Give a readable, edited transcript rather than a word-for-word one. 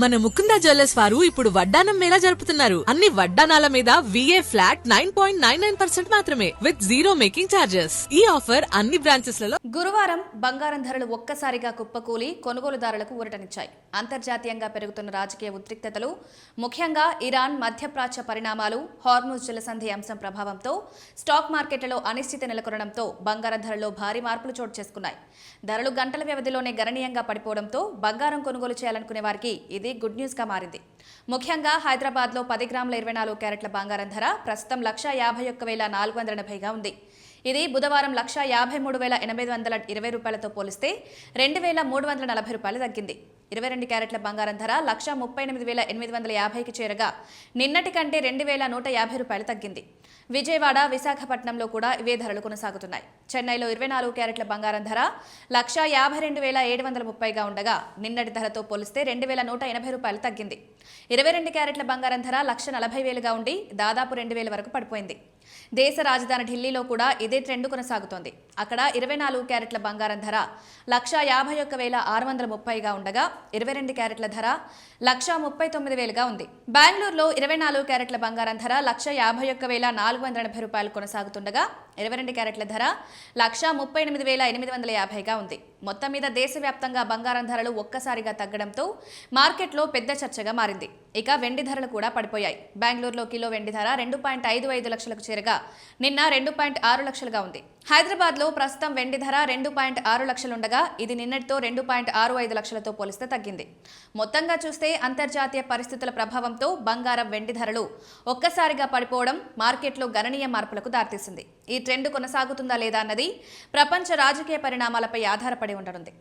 మన ముకుందా జ్యువెలర్స్ వారు ఇప్పుడు వడ్డానం మేళా జరుపుతున్నారు. అన్ని వడ్డానాల మీద VA ఫ్లాట్ 9.99% మాత్రమే విత్ జీరో మేకింగ్ చార్జెస్. ఈ ఆఫర్ అన్ని బ్రాంచెస్ లలో. గురువారం బంగారం ధరలు ఒక్కసారిగా కుప్పకూలి కొనుగోలుదారులకు ఊరటనిచ్చాయి. అంతర్జాతీయంగా పెరుగుతున్న రాజకీయ ఉద్రిక్తతలు, ముఖ్యంగా ఇరాన్ మధ్యప్రాచ్య పరిణామాలు, హార్ముజ్ జలసంధి అంశం ప్రభావంతో స్టాక్ మార్కెట్లలో అనిశ్చితి నెలకొనడంతో బంగారం ధరల్లో భారీ మార్పులు చోటు చేసుకున్నాయి. ధరలు గంటల వ్యవధిలోనే గణనీయంగా పడిపోవడంతో బంగారం కొనుగోలు చేయాలనుకునే వారికి ఇది గుడ్ న్యూస్ గా మారింది. ముఖ్యంగా హైదరాబాద్ లో 10 గ్రాముల 24 క్యారెట్ల బంగారం ధర ప్రస్తుతం 1,51,480గా ఉంది. ఇది బుధవారం 1,53,820 రూపాయలతో పోలిస్తే 2,340 రూపాయలు తగ్గింది. 22 క్యారెట్ల బంగారం ధర 1,38,850కి చేరగా నిన్నటి కంటే 2,150 రూపాయలు తగ్గింది. విజయవాడ, విశాఖపట్నంలో కూడా ఇవే ధరలు కొనసాగుతున్నాయి. చెన్నైలో 24 క్యారెట్ల బంగారం ధర 1,52,730గా ఉండగా నిన్నటి ధరతో పోలిస్తే 2,180 రూపాయలు తగ్గింది. 22 క్యారెట్ల బంగారం ధర 1,40,000గా ఉండి దాదాపు 2,000 వరకు పడిపోయింది. దేశ రాజధాని ఢిల్లీలో కూడా ఇదే ట్రెండ్ కొనసాగుతోంది. అక్కడ 24 క్యారెట్ల బంగారం ధర 1,51,630గా ఉండగా 22 క్యారెట్ల ధర 1,39,000గా ఉంది. బెంగళూరులో 24 క్యారెట్ల బంగారం ధర 1,51,480 రూపాయలు కొనసాగుతుండగా 22 క్యారెట్ల ధర 1,38,850గా ఉంది. మొత్తం మీద దేశవ్యాప్తంగా బంగారం ధరలు ఒక్కసారిగా తగ్గడంతో మార్కెట్లో పెద్ద చర్చగా మారింది. ఇక వెండి ధరలు కూడా పడిపోయాయి. బెంగళూరులో కిలో వెండి ధర 2.55 లక్షలకు చేరగా నిన్న 2.6 లక్షలుగా ఉంది. హైదరాబాద్ లో ప్రస్తుతం వెండి ధర 2.6 లక్షలుండగా ఇది నిన్నటితో 2.65 లక్షలతో పోలిస్తే తగ్గింది. మొత్తంగా చూస్తే అంతర్జాతీయ పరిస్థితుల ప్రభావంతో బంగారం, వెండి ధరలు ఒక్కసారిగా పడిపోవడం మార్కెట్లో గణనీయ మార్పులకు దారితీసింది. ఈ ట్రెండ్ కొనసాగుతుందా లేదా అన్నది ప్రపంచ రాజకీయ పరిణామాలపై ఆధారపడి ఉండనుంది.